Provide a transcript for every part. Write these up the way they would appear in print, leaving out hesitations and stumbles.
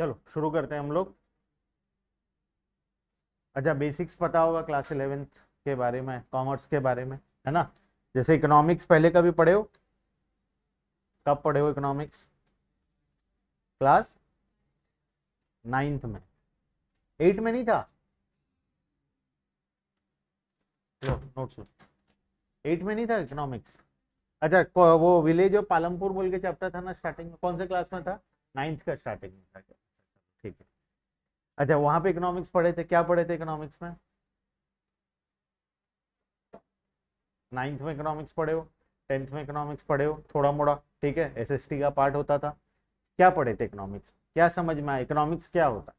चलो शुरू करते हैं हम लोग। अच्छा, बेसिक्स पता होगा क्लास 11th के बारे में, कॉमर्स के बारे में, है ना। जैसे इकोनॉमिक्स पहले कभी पढ़े हो? कब पढ़े हो इकोनॉमिक्स? क्लास 9th में? 8 में नहीं था? लो नोट्स लो। 8 में नहीं था इकोनॉमिक्स? अच्छा, वो विलेज ऑफ पालमपुर बोल के चैप्टर था ना स्टार्टिंग में, कौन से क्लास में था? 9th का स्टार्टिंग में था क्या? ठीक है। अच्छा, वहां पे इकोनॉमिक्स पढ़े थे, क्या पढ़े थे इकोनॉमिक्स में? 9th में इकोनॉमिक्स पढ़े हो, 10th में इकोनॉमिक्स पढ़े हो थोड़ा मोड़ा, ठीक है, एसएसटी का पार्ट होता था। क्या पढ़े थे इकोनॉमिक्स, क्या समझ में आया इकोनॉमिक्स क्या होता है?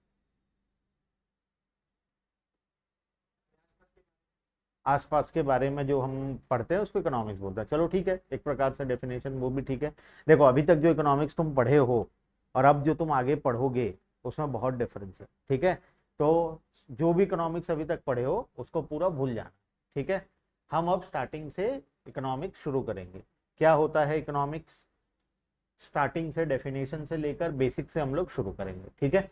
आसपास के बारे में जो हम पढ़ते हैं उसको इकोनॉमिक्स बोलते हैं। चलो ठीक है, एक प्रकार से डेफिनेशन वो भी ठीक है। देखो, अभी तक जो इकोनॉमिक्स तुम पढ़े हो और अब जो तुम आगे पढ़ोगे उसमें बहुत डिफरेंस है, ठीक है। तो जो भी इकोनॉमिक्स अभी तक पढ़े हो उसको पूरा भूल जाना, ठीक है। हम अब स्टार्टिंग से इकोनॉमिक्स शुरू करेंगे। क्या होता है इकोनॉमिक्स, स्टार्टिंग से डेफिनेशन से लेकर बेसिक से हम लोग शुरू करेंगे, ठीक है।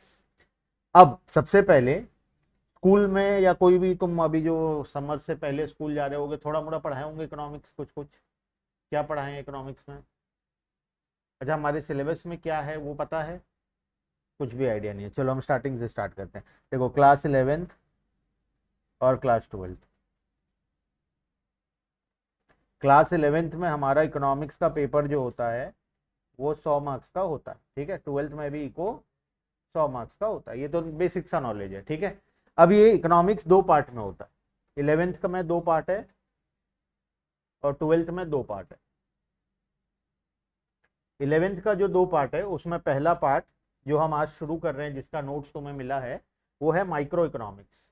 अब सबसे पहले स्कूल में या कोई भी, तुम अभी जो समर से पहले स्कूल जा रहे होगे, थोड़ा मोड़ा पढ़ाए होंगे इकोनॉमिक्स, कुछ कुछ। क्या पढ़ाए हैं इकोनॉमिक्स में? अच्छा, हमारे सिलेबस में क्या है वो पता है? कुछ भी आइडिया नहीं है। चलो हम स्टार्टिंग से स्टार्ट करते हैं। देखो, क्लास 11th और क्लास 12th। क्लास 11th में हमारा इकोनॉमिक्स का पेपर जो होता है वो 100 मार्क्स का होता है, ठीक है। 12th में भी इको 100 मार्क्स का होता है। ये तो बेसिक सा नॉलेज है, ठीक है। अब ये इकोनॉमिक्स दो पार्ट में होता है। 11th का में दो पार्ट है और 12th में दो पार्ट है। 11th का जो दो पार्ट है उसमें पहला पार्ट जो हम आज शुरू कर रहे हैं, जिसका नोट्स तुम्हें मिला है, वो है माइक्रो इकोनॉमिक्स।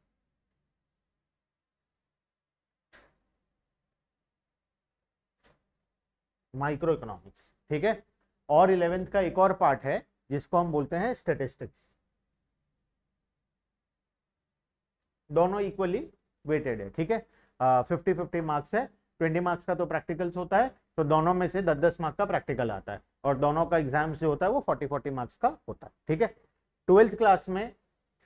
माइक्रो इकोनॉमिक्स, ठीक है। और 11th का एक और पार्ट है जिसको हम बोलते हैं स्टेटिस्टिक्स। दोनों इक्वली वेटेड है, ठीक है। 50-50 मार्क्स है। 20 मार्क्स का तो प्रैक्टिकल्स होता है, तो दोनों में से 10-10 मार्क्स का प्रैक्टिकल आता है, और दोनों का एग्जाम जो होता है वो 40-40 मार्क्स का होता है, ठीक है। 12th क्लास में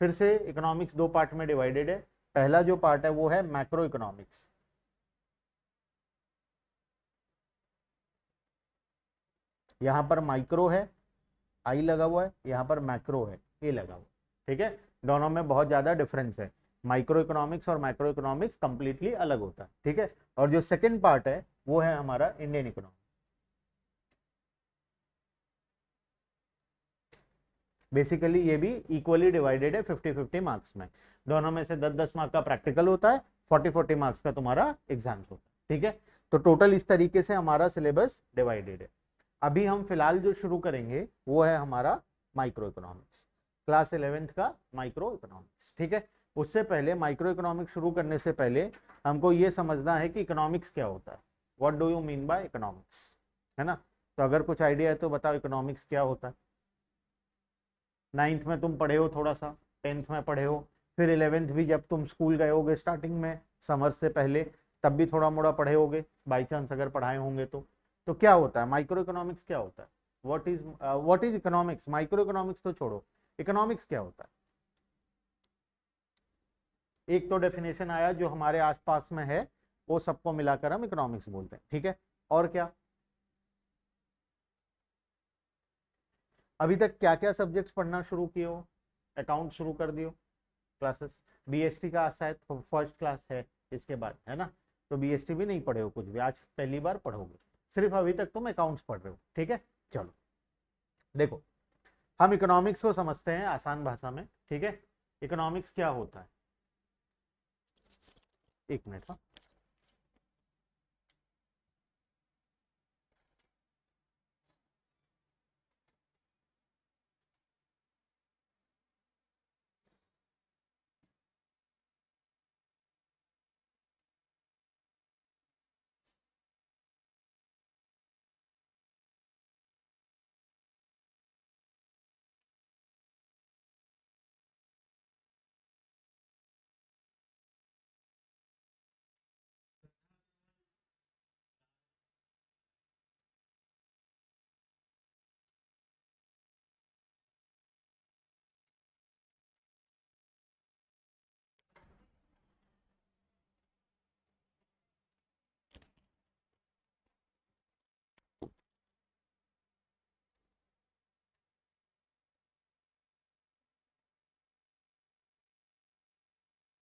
फिर से इकोनॉमिक्स दो पार्ट में डिवाइडेड है। पहला जो पार्ट है वो है मैक्रो इकोनॉमिक्स। यहाँ पर माइक्रो है, आई लगा हुआ है, यहाँ पर मैक्रो है, ए लगा हुआ है, ठीक है। दोनों में बहुत ज्यादा डिफरेंस है। माइक्रो इकोनॉमिक्स और मैक्रो इकोनॉमिक्स कंप्लीटली अलग होता है, ठीक है। और जो सेकंड पार्ट है वो है हमारा इंडियन इकोनॉमिक्स। बेसिकली ये भी इक्वली डिवाइडेड है 50-50 मार्क्स में। दोनों में से 10-10 मार्क्स का प्रैक्टिकल होता है, 40-40 मार्क्स का तुम्हारा एग्जाम होता है, ठीक है। तो टोटल इस तरीके से हमारा सिलेबस डिवाइडेड है। अभी हम फिलहाल जो शुरू करेंगे वो है हमारा माइक्रो इकोनॉमिक्स, क्लास 11th का माइक्रो इकोनॉमिक्स, ठीक है। उससे पहले, माइक्रो इकोनॉमिक्स शुरू करने से पहले हमको ये समझना है कि इकोनॉमिक्स क्या होता है। What do you mean by economics, है ना। तो अगर कुछ आइडिया है तो बताओ इकोनॉमिक्स क्या होता है। 9th में तुम पढ़े हो थोड़ा सा, 10th में पढ़े हो, फिर 11th भी जब तुम स्कूल गए होगे स्टार्टिंग में समर से पहले, तब भी थोड़ा मोड़ा पढ़े होगे बाई चांस अगर पढ़ाए होंगे तो क्या होता है माइक्रो इकोनॉमिक्स, क्या होता है? What is economics, micro economics तो छोड़ो, इकोनॉमिक्स क्या होता है? एक तो डेफिनेशन आया जो हमारे आसपास में है, वो सबको मिलाकर हम इकोनॉमिक्स बोलते हैं, ठीक है। और क्या? अभी तक क्या क्या सब्जेक्ट्स पढ़ना शुरू किए हो? अकाउंट शुरू कर दियो क्लासेस? बीएसटी का शायद फर्स्ट क्लास है इसके बाद, है ना। तो बीएसटी भी नहीं पढ़े हो कुछ भी, आज पहली बार पढ़ोगे। सिर्फ अभी तक तुम अकाउंट्स पढ़ रहे हो, ठीक है। चलो देखो, हम इकोनॉमिक्स को समझते हैं आसान भाषा में, ठीक है। इकोनॉमिक्स क्या होता है? एक मिनट, हाँ।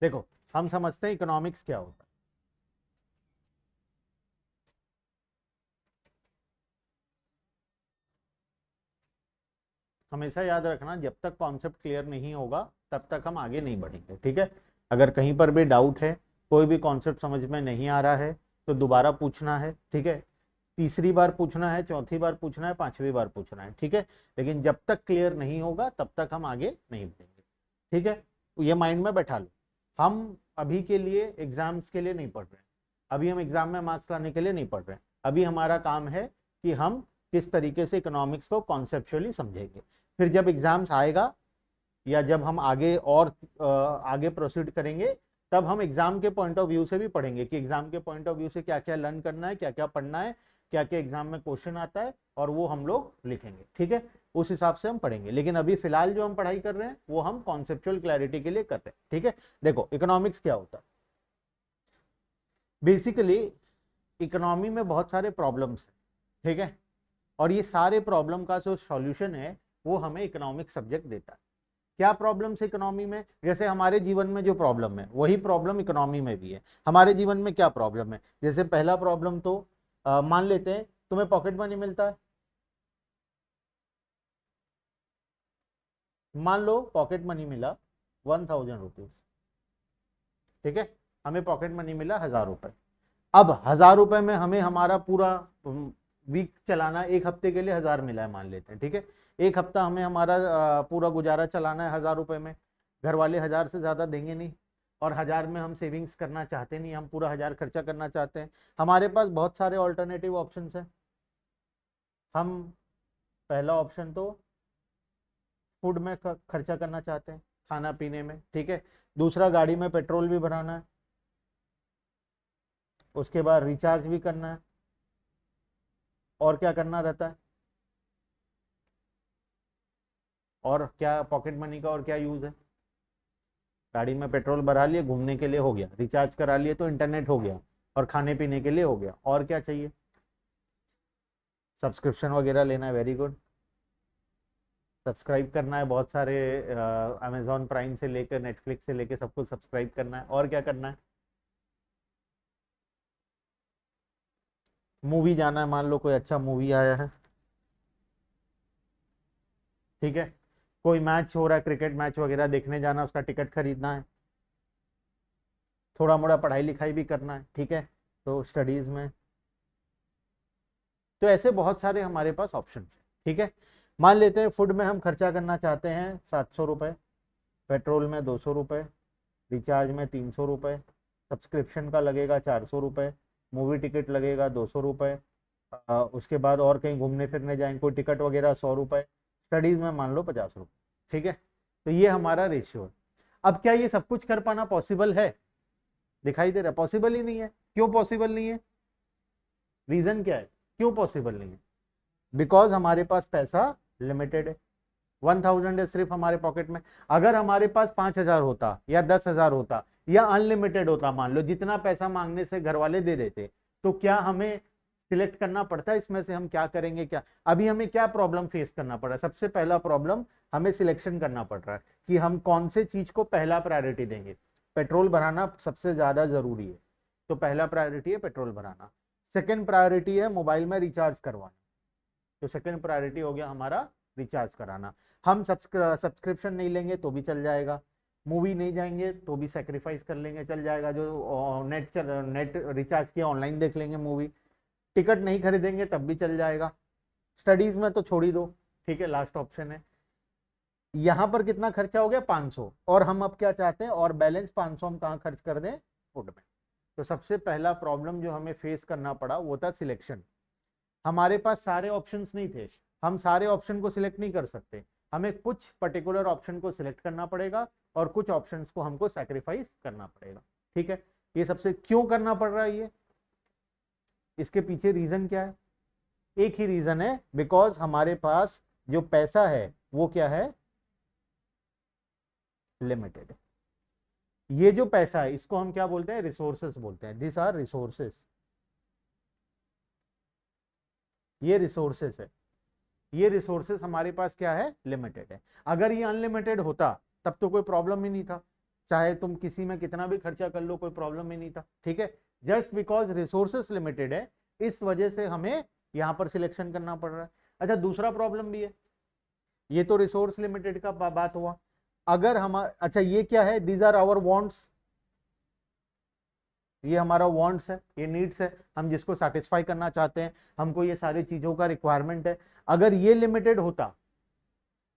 देखो हम समझते हैं इकोनॉमिक्स क्या होता है। हमेशा याद रखना, जब तक कॉन्सेप्ट क्लियर नहीं होगा तब तक हम आगे नहीं बढ़ेंगे, ठीक है। अगर कहीं पर भी डाउट है, कोई भी कॉन्सेप्ट समझ में नहीं आ रहा है, तो दोबारा पूछना है, ठीक है। तीसरी बार पूछना है, चौथी बार पूछना है, पांचवी बार पूछना है, ठीक है। लेकिन जब तक क्लियर नहीं होगा तब तक हम आगे नहीं बढ़ेंगे, ठीक है। तो ये माइंड में बैठा लो। हम अभी के लिए एग्जाम्स के लिए नहीं पढ़ रहे हैं, अभी हम एग्जाम में मार्क्स लाने के लिए नहीं पढ़ रहे हैं। अभी हमारा काम है कि हम किस तरीके से इकोनॉमिक्स को कॉन्सेप्चुअली समझेंगे। फिर जब एग्जाम्स आएगा या जब हम आगे और आगे प्रोसीड करेंगे, तब हम एग्जाम के पॉइंट ऑफ व्यू से भी पढ़ेंगे कि एग्जाम के पॉइंट ऑफ व्यू से क्या क्या लर्न करना है, क्या क्या पढ़ना है, क्या क्या एग्जाम में क्वेश्चन आता है, और वो हम लोग लिखेंगे, ठीक है। उस हिसाब से हम पढ़ेंगे। लेकिन अभी फिलहाल जो हम पढ़ाई कर रहे हैं वो हम कॉन्सेप्चुअल क्लैरिटी के लिए कर रहे हैं, ठीक है। देखो इकोनॉमिक्स क्या होता है। बेसिकली इकोनॉमी में बहुत सारे प्रॉब्लम्स हैं, ठीक है। और ये सारे प्रॉब्लम का जो सॉल्यूशन है वो हमें इकोनॉमिक्स सब्जेक्ट देता है। क्या प्रॉब्लम्स इकोनॉमी में, जैसे हमारे जीवन में जो प्रॉब्लम है वही प्रॉब्लम इकोनॉमी में भी है। हमारे जीवन में क्या प्रॉब्लम है, जैसे पहला प्रॉब्लम तो मान लेते हैं तुम्हें पॉकेट मनी मिलता है। मान लो पॉकेट मनी मिला 1000 रुपीज, ठीक है। हमें पॉकेट मनी मिला 1000 रुपए। अब 1000 रुपए में हमें हमारा पूरा वीक चलाना, एक हफ्ते के लिए 1000 मिला है मान लेते हैं, ठीक है। एक हफ्ता हमें हमारा पूरा गुजारा चलाना है 1000 रुपए में। घर वाले 1000 से ज्यादा देंगे नहीं, और 1000 में हम सेविंग्स करना चाहते नहीं, हम पूरा 1000 खर्चा करना चाहते हैं। हमारे पास बहुत सारे ऑल्टरनेटिव ऑप्शंस हैं। हम पहला ऑप्शन तो फूड में खर्चा करना चाहते हैं, खाना पीने में, ठीक है। दूसरा गाड़ी में पेट्रोल भी भराना है, उसके बाद रिचार्ज भी करना है, और क्या करना रहता है, और क्या पॉकेट मनी का और क्या यूज है। गाड़ी में पेट्रोल भरा लिए, घूमने के लिए हो गया, रिचार्ज करा लिए तो इंटरनेट हो गया, और खाने पीने के लिए हो गया, और क्या चाहिए, सब्सक्रिप्शन वगैरह लेना है, वेरी गुड। सब्सक्राइब करना है बहुत सारे, अमेजोन प्राइम से लेकर नेटफ्लिक्स से लेकर सब कुछ सब्सक्राइब करना है, और क्या करना है, मूवी जाना है, मान लो कोई अच्छा मूवी आया है, ठीक है। कोई मैच हो रहा है, क्रिकेट मैच वगैरह देखने जाना, उसका टिकट खरीदना है, थोड़ा मोड़ा पढ़ाई लिखाई भी करना है, ठीक है। तो स्टडीज में, तो ऐसे बहुत सारे हमारे पास ऑप्शन है, ठीक है। मान लेते हैं फूड में हम खर्चा करना चाहते हैं 700 रुपये, पेट्रोल में 200 रुपये, रिचार्ज में 300 रुपये, सब्सक्रिप्शन का लगेगा 400 रुपये, मूवी टिकट लगेगा 200 रुपये, उसके बाद और कहीं घूमने फिरने जाएंगे कोई टिकट वगैरह 100 रुपये, स्टडीज में मान लो 50 रुपये, ठीक है। तो ये हमारा रेशियो है। अब क्या ये सब कुछ कर पाना पॉसिबल है, दिखाई दे रहा है पॉसिबल ही नहीं है। क्यों पॉसिबल नहीं है, रीजन क्या है, क्यों पॉसिबल नहीं है। बिकॉज हमारे पास पैसा लिमिटेड है, 1000 है सिर्फ हमारे पॉकेट में। अगर हमारे पास 5000 होता या 10,000 होता या अनलिमिटेड होता, मान लो जितना पैसा मांगने से घर वाले दे देते, तो क्या हमें सिलेक्ट करना पड़ता है इसमें से हम क्या करेंगे, क्या अभी हमें क्या प्रॉब्लम फेस करना पड़ रहा है। सबसे पहला प्रॉब्लम हमें सिलेक्शन करना पड़ रहा है कि हम कौन से चीज को पहला प्रायोरिटी देंगे। पेट्रोल भराना सबसे ज्यादा जरूरी है, तो पहला प्रायोरिटी है पेट्रोल भराना। सेकेंड प्रायोरिटी है मोबाइल में रिचार्ज करवाना, तो सेकेंड प्रायोरिटी हो गया हमारा रिचार्ज कराना। हम सब्सक्रिप्शन नहीं लेंगे तो भी चल जाएगा, मूवी नहीं जाएंगे तो भी सेक्रीफाइस कर लेंगे, चल जाएगा। जो नेट रिचार्ज किया ऑनलाइन देख लेंगे मूवी, टिकट नहीं खरीदेंगे तब भी चल जाएगा। स्टडीज में तो छोड़ ही दो, ठीक है, लास्ट ऑप्शन है। यहाँ पर कितना खर्चा हो गया 500, और हम अब क्या चाहते हैं, और बैलेंस 500 हम कहाँ खर्च कर दें, फूड में। तो सबसे पहला प्रॉब्लम जो हमें फेस करना पड़ा वो था सिलेक्शन। हमारे पास सारे ऑप्शंस नहीं थे, हम सारे ऑप्शन को सिलेक्ट नहीं कर सकते, हमें कुछ पर्टिकुलर ऑप्शन को सिलेक्ट करना पड़ेगा, और कुछ ऑप्शंस को हमको सैक्रिफाइस करना पड़ेगा, ठीक है। ये सबसे क्यों करना पड़ रहा है, ये इसके पीछे रीजन क्या है, एक ही रीजन है, बिकॉज हमारे पास जो पैसा है वो क्या है, लिमिटेड। ये जो पैसा है इसको हम क्या बोलते हैं, रिसोर्सेस बोलते हैं। दिस आर रिसोर्सेस, ये रिसोर्सेस है। ये रिसोर्सेस हमारे पास क्या है, लिमिटेड है। अगर ये अनलिमिटेड होता तब तो कोई प्रॉब्लम ही नहीं था, चाहे तुम किसी में कितना भी खर्चा कर लो कोई प्रॉब्लम ही नहीं था, ठीक है। जस्ट बिकॉज रिसोर्सेस लिमिटेड है, इस वजह से हमें यहां पर सिलेक्शन करना पड़ रहा है। अच्छा, दूसरा प्रॉब्लम भी है, ये तो रिसोर्स लिमिटेड का बात हुआ। अगर हमारा, अच्छा ये क्या है, दीज आर आवर वांट्स, ये हमारा वांट्स है, ये नीड्स है, हम जिसको सेटिस्फाई करना चाहते हैं, हमको ये सारी चीजों का रिक्वायरमेंट है। अगर ये लिमिटेड होता,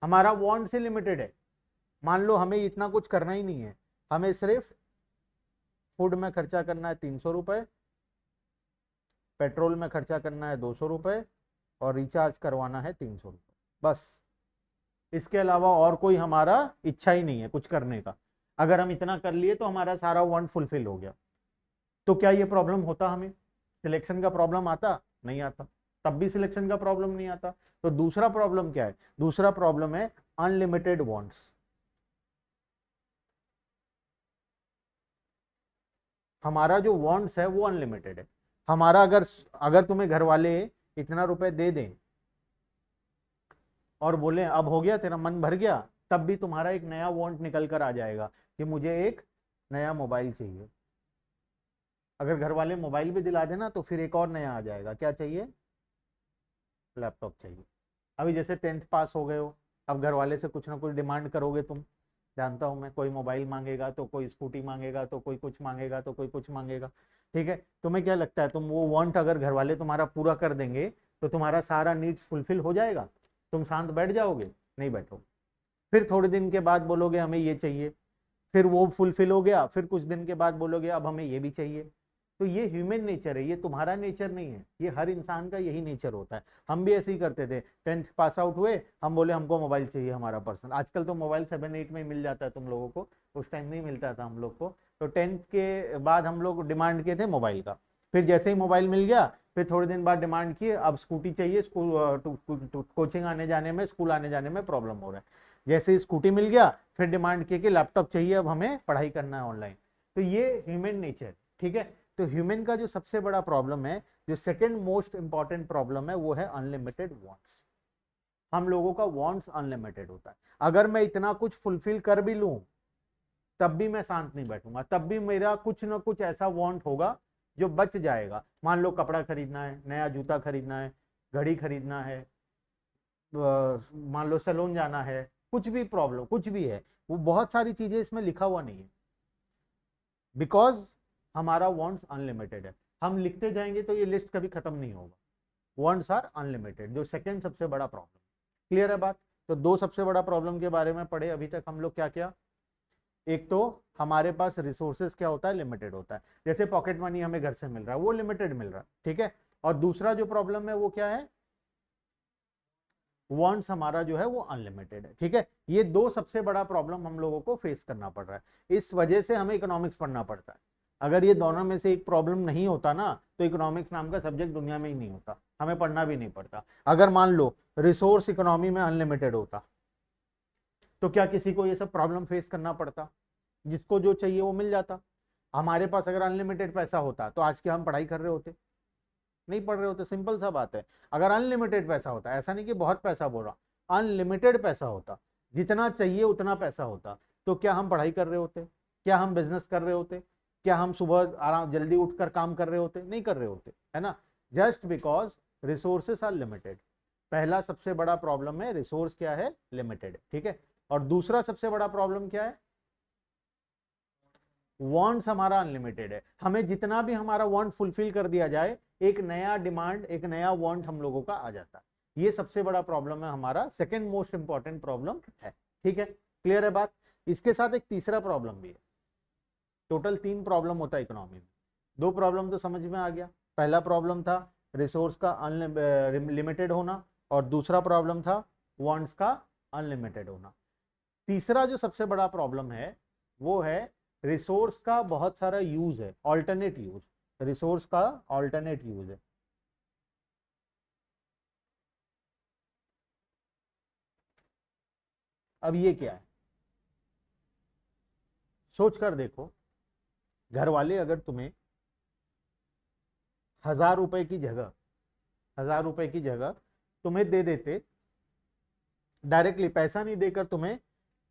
हमारा वांट से लिमिटेड है, मान लो हमें इतना कुछ करना ही नहीं है, हमें सिर्फ फूड में खर्चा करना है 300 रुपए, पेट्रोल में खर्चा करना है 200 रुपए, और रिचार्ज करवाना है 300 रुपए, बस। इसके अलावा और कोई हमारा इच्छा ही नहीं है कुछ करने का। अगर हम इतना कर लिए तो हमारा सारा वांट फुलफिल हो गया। तो क्या ये प्रॉब्लम होता, हमें सिलेक्शन का प्रॉब्लम आता? नहीं आता, तब भी सिलेक्शन का प्रॉब्लम नहीं आता। तो दूसरा प्रॉब्लम क्या है? दूसरा प्रॉब्लम है अनलिमिटेड वांट्स। हमारा जो वांट्स है वो अनलिमिटेड है। हमारा अगर अगर तुम्हें घर वाले इतना रुपए दे दें और बोले अब हो गया, तेरा मन भर गया, तब भी तुम्हारा एक नया वांट निकल कर आ जाएगा कि मुझे एक नया मोबाइल चाहिए। अगर घर वाले मोबाइल भी दिला देना तो फिर एक और नया आ जाएगा, क्या चाहिए? लैपटॉप चाहिए। अभी जैसे 10th पास हो गए हो, अब घर वाले से कुछ ना कुछ डिमांड करोगे तुम, जानता हूं मैं, कोई मोबाइल मांगेगा तो कोई स्कूटी मांगेगा तो कोई कुछ मांगेगा तो कोई कुछ मांगेगा, ठीक है। तुम्हें क्या लगता है, तुम वो वांट अगर घर वाले तुम्हारा पूरा कर देंगे तो तुम्हारा सारा नीड्स फुलफिल हो जाएगा? तुम शांत बैठ जाओगे? नहीं बैठोगे। फिर थोड़े दिन के बाद बोलोगे हमें ये चाहिए, फिर वो फुलफिल हो गया, फिर कुछ दिन के बाद बोलोगे अब हमें ये भी चाहिए। तो ये ह्यूमन नेचर है, ये तुम्हारा नेचर नहीं है, ये हर इंसान का यही नेचर होता है। हम भी ऐसे ही करते थे, 10th पास आउट हुए, हम बोले हमको मोबाइल चाहिए हमारा पर्सनल। आजकल तो मोबाइल 7-8 में मिल जाता है तुम लोगों को, उस टाइम नहीं मिलता था हम लोग को। तो 10th के बाद हम लोग डिमांड किए थे मोबाइल का, फिर जैसे ही मोबाइल मिल गया फिर थोड़े दिन बाद डिमांड किए अब स्कूटी चाहिए, स्कूल कोचिंग आने जाने में, स्कूल आने जाने में प्रॉब्लम हो रहा है। जैसे ही स्कूटी मिल गया फिर डिमांड किए कि लैपटॉप चाहिए, अब हमें पढ़ाई करना है ऑनलाइन। तो ये ह्यूमन नेचर, ठीक है। तो ह्यूमन का जो सबसे बड़ा प्रॉब्लम है, जो सेकंड मोस्ट इंपॉर्टेंट प्रॉब्लम है, वो है अनलिमिटेड वांट्स। हम लोगों का वांट्स अनलिमिटेड होता है। अगर मैं इतना कुछ फुलफिल कर भी लूं तब भी मैं शांत नहीं बैठूंगा, तब भी मेरा कुछ ना कुछ ऐसा वांट होगा जो बच जाएगा। मान लो कपड़ा खरीदना है, नया जूता खरीदना है, घड़ी खरीदना है, मान लो सैलून जाना है, कुछ भी प्रॉब्लम कुछ भी है, वो बहुत सारी चीजें इसमें लिखा हुआ नहीं है, बिकॉज हमारा वांट्स अनलिमिटेड है। हम लिखते जाएंगे तो ये लिस्ट कभी खत्म नहीं होगा। वांट्स आर अनलिमिटेड, जो सेकंड सबसे बड़ा प्रॉब्लम। क्लियर है बात? तो दो सबसे बड़ा प्रॉब्लम के बारे में पढ़े अभी तक हम लोग, क्या क्या? एक तो हमारे पास रिसोर्सेज क्या होता है, लिमिटेड होता है। जैसे पॉकेट मनी हमें घर से मिल रहा है, वो लिमिटेड मिल रहा है, ठीक है। और दूसरा जो प्रॉब्लम है वो क्या है, वांट्स हमारा जो है वो अनलिमिटेड है, ठीक है। ये दो सबसे बड़ा प्रॉब्लम हम लोगों को फेस करना पड़ रहा है, इस वजह से हमें इकोनॉमिक्स पढ़ना पड़ता है। अगर ये दोनों में से एक प्रॉब्लम नहीं होता ना तो इकोनॉमिक्स नाम का सब्जेक्ट दुनिया में ही नहीं होता, हमें पढ़ना भी नहीं पड़ता। अगर मान लो रिसोर्स इकोनॉमी में अनलिमिटेड होता तो क्या किसी को ये सब प्रॉब्लम फेस करना पड़ता? जिसको जो चाहिए वो मिल जाता। हमारे पास अगर अनलिमिटेड पैसा होता तो आज के हम पढ़ाई कर रहे होते? नहीं पढ़ रहे होते, सिंपल सा बात है। अगर अनलिमिटेड पैसा होता, ऐसा नहीं कि बहुत पैसा बोल रहा, अनलिमिटेड पैसा होता, जितना चाहिए उतना पैसा होता, तो क्या हम पढ़ाई कर रहे होते? क्या हम बिजनेस कर रहे होते? क्या हम सुबह आराम जल्दी उठकर काम कर रहे होते? नहीं कर रहे होते, है ना। Just because resources are limited. पहला सबसे बड़ा प्रॉब्लम है रिसोर्स क्या है, लिमिटेड, ठीक है। और दूसरा सबसे बड़ा प्रॉब्लम क्या है, वांट्स हमारा अनलिमिटेड है। हमें जितना भी हमारा वांट फुलफिल कर दिया जाए, एक नया डिमांड, एक नया वांट हम लोगों का आ जाता है। ये सबसे बड़ा प्रॉब्लम है हमारा, सेकंड मोस्ट इंपॉर्टेंट प्रॉब्लम है, ठीक है। क्लियर है बात? इसके साथ एक तीसरा प्रॉब्लम भी है। टोटल 3 प्रॉब्लम होता है इकोनॉमी में। 2 प्रॉब्लम तो समझ में आ गया। पहला प्रॉब्लम था रिसोर्स का लिमिटेड होना, और दूसरा प्रॉब्लम था वांट्स का अनलिमिटेड होना। तीसरा जो सबसे बड़ा प्रॉब्लम है वो है रिसोर्स का बहुत सारा यूज है, ऑल्टरनेट यूज। रिसोर्स का ऑल्टरनेट यूज है। अब ये क्या है, सोच कर देखो। घर वाले अगर तुम्हें 1000 रुपए की जगह, 1000 रुपए की जगह तुम्हें दे देते, डायरेक्टली पैसा नहीं देकर तुम्हें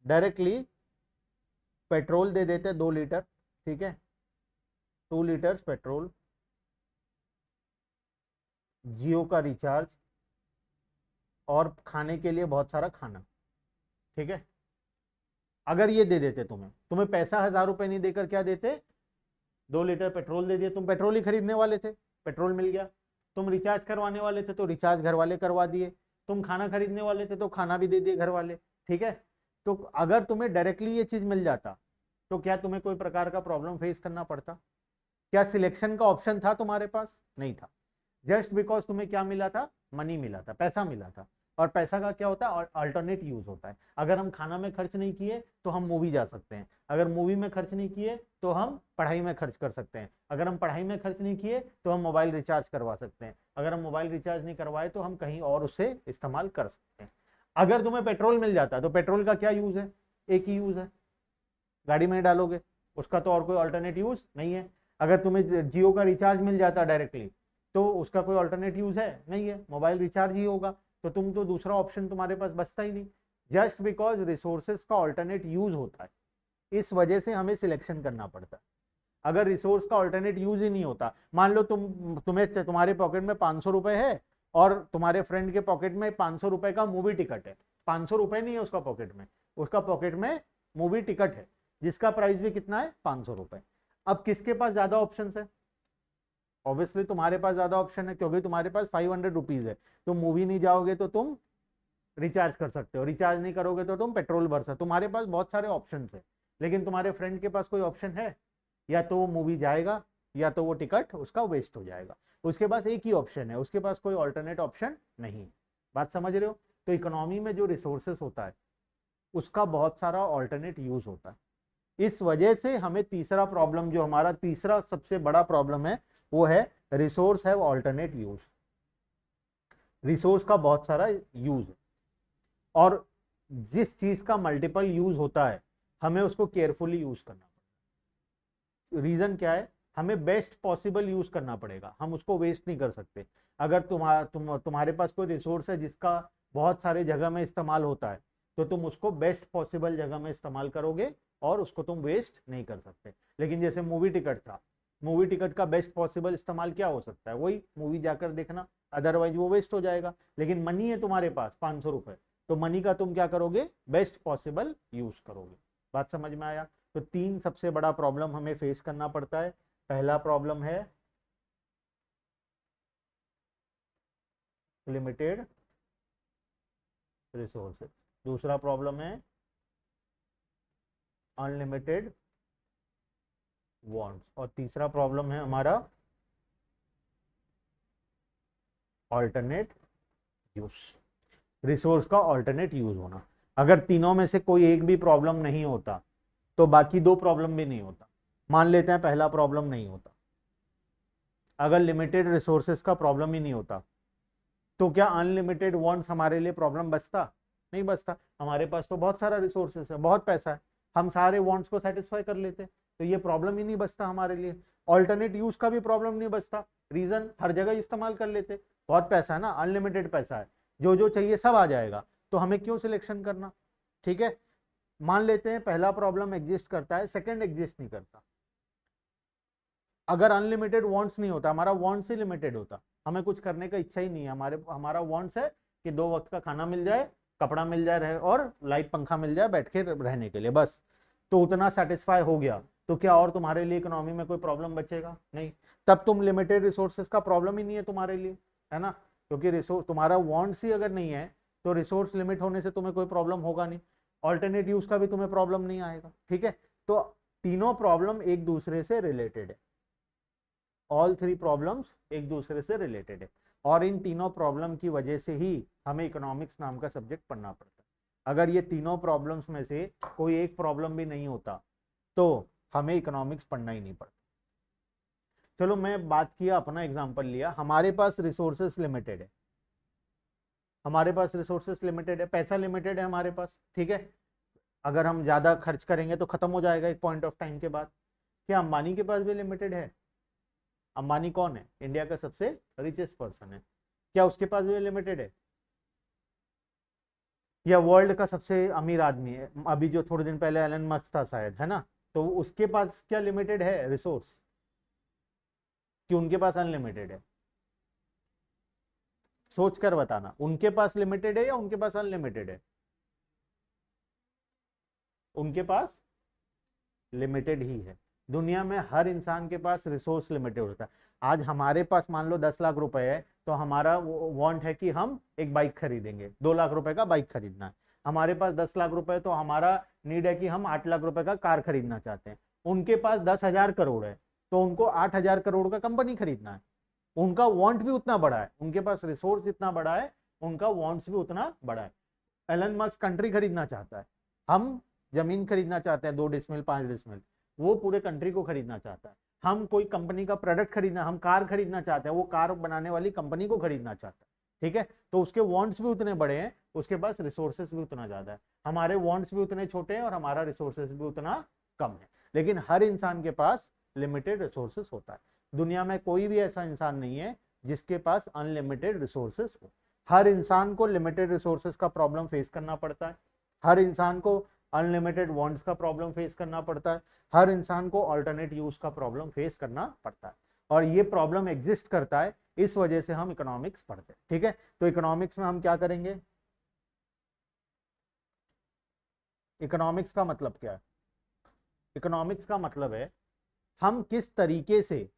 डायरेक्टली पेट्रोल दे देते 2 लीटर, ठीक है, 2 लीटर पेट्रोल, जियो का रिचार्ज और खाने के लिए बहुत सारा खाना, ठीक है। अगर ये दे देते तुम्हें पैसा 1000 रुपए नहीं देकर क्या देते, 2 लीटर पेट्रोल दे दिए, तुम पेट्रोल ही खरीदने वाले थे, पेट्रोल मिल गया। तुम रिचार्ज करवाने वाले थे तो रिचार्ज घर वाले करवा दिए, तुम खाना खरीदने वाले थे तो खाना भी दे दिए घर वाले, ठीक है। तो अगर तुम्हें डायरेक्टली ये चीज मिल जाता तो क्या तुम्हें कोई प्रकार का प्रॉब्लम फेस करना पड़ता? क्या सिलेक्शन का ऑप्शन था तुम्हारे पास? नहीं था। जस्ट बिकॉज तुम्हें क्या मिला था, मनी मिला था, पैसा मिला था। और पैसा का क्या होता है, अल्टरनेट यूज होता है। अगर हम खाना में खर्च नहीं किए तो हम मूवी जा सकते हैं, अगर मूवी में खर्च नहीं किए तो हम पढ़ाई में खर्च कर सकते हैं, अगर हम पढ़ाई में खर्च नहीं किए तो हम मोबाइल रिचार्ज करवा सकते हैं, अगर हम मोबाइल रिचार्ज नहीं करवाए तो हम कहीं और उसे इस्तेमाल कर सकते हैं। अगर तुम्हें पेट्रोल मिल जाता तो पेट्रोल का क्या यूज है, एक ही यूज है, गाड़ी में डालोगे, उसका तो और कोई अल्टरनेट यूज नहीं है। अगर तुम्हें जियो का रिचार्ज मिल जाता डायरेक्टली तो उसका कोई अल्टरनेट यूज है नहीं है, मोबाइल रिचार्ज ही होगा। तो तुम तो दूसरा ऑप्शन तुम्हारे पास बचता ही नहीं। जस्ट बिकॉज रिसोर्सेज का अल्टरनेट यूज होता है, इस वजह से हमें सिलेक्शन करना पड़ता है। अगर रिसोर्स का अल्टरनेट यूज ही नहीं होता, मान लो तुम्हारे पॉकेट में 500 रुपए है और तुम्हारे फ्रेंड के पॉकेट में 500 रुपए का मूवी टिकट है, 500 रुपए नहीं है उसका पॉकेट में, उसका पॉकेट में मूवी टिकट है जिसका प्राइस भी कितना है, 500 रुपए। अब किसके पास ज्यादा ऑप्शन है? ऑब्वियसली तुम्हारे पास ज्यादा ऑप्शन है, क्योंकि तुम्हारे पास 500 रुपीज है। तुम मूवी नहीं जाओगे तो तुम रिचार्ज कर सकते हो, रिचार्ज नहीं करोगे तो तुम पेट्रोल भर सकते हो, तुम्हारे पास बहुत सारे ऑप्शन है। लेकिन तुम्हारे फ्रेंड के पास कोई ऑप्शन है? या तो वो मूवी जाएगा या तो वो टिकट उसका वेस्ट हो जाएगा। उसके पास एक ही ऑप्शन है, उसके पास कोई ऑल्टरनेट ऑप्शन नहीं। बात समझ रहे हो? तो इकोनॉमी में जो रिसोर्सेस होता है उसका बहुत सारा ऑल्टरनेट यूज होता है। इस वजह से हमें तीसरा प्रॉब्लम, जो हमारा तीसरा सबसे बड़ा प्रॉब्लम है, वो है resource have alternate use. Resource का बहुत सारा यूज है और जिस चीज का मल्टीपल यूज होता है हमें उसको केयरफुली यूज करना पड़ेगा। रीजन क्या है, हमें बेस्ट पॉसिबल यूज करना पड़ेगा, हम उसको वेस्ट नहीं कर सकते। अगर तुम्हारे पास कोई रिसोर्स है जिसका बहुत सारे जगह में इस्तेमाल होता है तो तुम उसको बेस्ट पॉसिबल जगह में इस्तेमाल करोगे और उसको तुम वेस्ट नहीं कर सकते। लेकिन जैसे मूवी टिकट था, मूवी टिकट का बेस्ट पॉसिबल इस्तेमाल क्या हो सकता है, वही मूवी जाकर देखना, अदरवाइज वो वेस्ट हो जाएगा। लेकिन मनी है तुम्हारे पास 500 रुपए, तो मनी का तुम क्या करोगे, बेस्ट पॉसिबल यूज करोगे। बात समझ में आया? तो 3 सबसे बड़ा प्रॉब्लम हमें फेस करना पड़ता है। पहला प्रॉब्लम है लिमिटेड रिसोर्सेज, दूसरा प्रॉब्लम है अनलिमिटेड वांट्स, और तीसरा प्रॉब्लम है हमारा ऑल्टरनेट यूज, रिसोर्स का ऑल्टरनेट यूज होना। अगर तीनों में से कोई एक भी प्रॉब्लम नहीं होता तो बाकी 2 प्रॉब्लम भी नहीं होता। मान लेते हैं पहला प्रॉब्लम नहीं होता, अगर लिमिटेड रिसोर्सेज का प्रॉब्लम ही नहीं होता तो क्या अनलिमिटेड वांट्स हमारे लिए प्रॉब्लम बचता? नहीं बचता। हमारे पास तो बहुत सारा रिसोर्सेज है, बहुत पैसा है, हम सारे वांट्स को सेटिस्फाई कर लेते, तो ये प्रॉब्लम ही नहीं बचता हमारे लिए। ऑल्टरनेट यूज का भी प्रॉब्लम नहीं बचता, रीजन हर जगह इस्तेमाल कर लेते, बहुत पैसा है ना, अनलिमिटेड पैसा है, जो जो चाहिए सब आ जाएगा, तो हमें क्यों सिलेक्शन करना? ठीक है, मान लेते हैं पहला प्रॉब्लम एग्जिस्ट करता है, सेकंड एग्जिस्ट नहीं करता। अगर अनलिमिटेड वांट्स नहीं होता, हमारा वांट्स ही लिमिटेड होता, हमें कुछ करने का इच्छा ही नहीं है, हमारा वांट्स है कि 2 वक्त का खाना मिल जाए, कपड़ा मिल जाए रहे और लाइट पंखा मिल जाए बैठ के रहने के लिए, बस, तो उतना सेटिस्फाई हो गया, तो क्या और तुम्हारे लिए इकोनॉमी में कोई प्रॉब्लम बचेगा? नहीं। तब तुम लिमिटेड रिसोर्सेज का प्रॉब्लम ही नहीं है तुम्हारे लिए, है ना, क्योंकि रिसोर्स तुम्हारा वांट्स ही अगर नहीं है तो रिसोर्स लिमिट होने से तुम्हें कोई प्रॉब्लम होगा नहीं, ऑल्टरनेट यूज का भी तुम्हें प्रॉब्लम नहीं आएगा। ठीक है, तो तीनों प्रॉब्लम एक दूसरे से रिलेटेड है, ऑल 3 प्रॉब्लम्स एक दूसरे से रिलेटेड है, और इन तीनों प्रॉब्लम की वजह से ही हमें इकोनॉमिक्स नाम का सब्जेक्ट पढ़ना पड़ता है। अगर ये तीनों प्रॉब्लम्स में से कोई एक प्रॉब्लम भी नहीं होता तो हमें इकोनॉमिक्स पढ़ना ही नहीं पड़ता। चलो मैं बात किया, अपना एग्जांपल लिया, हमारे पास रिसोर्सेस लिमिटेड है, हमारे पास रिसोर्सेस लिमिटेड है, पैसा लिमिटेड है हमारे पास, ठीक है, अगर हम ज्यादा खर्च करेंगे तो खत्म हो जाएगा एक पॉइंट ऑफ टाइम के बाद। क्या अंबानी के पास भी लिमिटेड है? अंबानी कौन है? इंडिया का सबसे रिचेस्ट पर्सन है, क्या उसके पास भी लिमिटेड है? या वर्ल्ड का सबसे अमीर आदमी है अभी, जो थोड़े दिन पहले एलन मस्क था शायद, है ना, तो उसके पास क्या लिमिटेड है रिसोर्स, कि उनके पास अनलिमिटेड है? सोच कर बताना, उनके पास लिमिटेड है या उनके पास अनलिमिटेड है? उनके पास लिमिटेड ही है। दुनिया में हर इंसान के पास रिसोर्स लिमिटेड होता है। आज हमारे पास मान लो 10 लाख रुपए है, तो हमारा वांट है कि हम एक बाइक खरीदेंगे, 2 लाख रुपए का बाइक खरीदना है। हमारे पास 10 लाख रुपए, तो हमारा नीड है कि हम 8 लाख रुपए का कार खरीदना चाहते हैं। उनके पास 10,000 करोड़ है, तो उनको 8,000 करोड़ का कंपनी खरीदना है। उनका वांट भी उतना बड़ा है, उनके पास रिसोर्स जितना बड़ा है, उनका वांट्स भी उतना बड़ा है। एलन मस्क कंट्री खरीदना चाहता है, हम जमीन खरीदना चाहते हैं 2 डिसमिल 5 डिसमिल, वो पूरे कंट्री को खरीदना चाहता है। हम कोई कंपनी का प्रोडक्ट खरीदना, हम कार खरीदना चाहते हैं, वो कार बनाने वाली कंपनी को खरीदना चाहता है। ठीक है, तो उसके वांट्स भी उतने बड़े हैं, उसके पास रिसोर्सेस भी उतना ज्यादा है। हमारे वांट्स भी उतने छोटे हैं और हमारा रिसोर्सेस भी उतना कम है। लेकिन हर इंसान के पास लिमिटेड रिसोर्सेस होता है। दुनिया में कोई भी ऐसा इंसान नहीं है जिसके पास अनलिमिटेड रिसोर्सेस हो। हर इंसान को लिमिटेड रिसोर्सेस का प्रॉब्लम फेस करना पड़ता है। हर इंसान को अनलिमिटेड वांट्स का प्रॉब्लम फेस करना पड़ता है। हर इंसान को अल्टरनेट यूज का प्रॉब्लम फेस करना पड़ता है। और ये प्रॉब्लम एग्जिस्ट करता है, इस वजह से हम इकोनॉमिक्स पढ़ते हैं। ठीक है, तो इकोनॉमिक्स में हम क्या करेंगे? इकोनॉमिक्स का मतलब क्या है? इकोनॉमिक्स का मतलब है हम किस तरीके से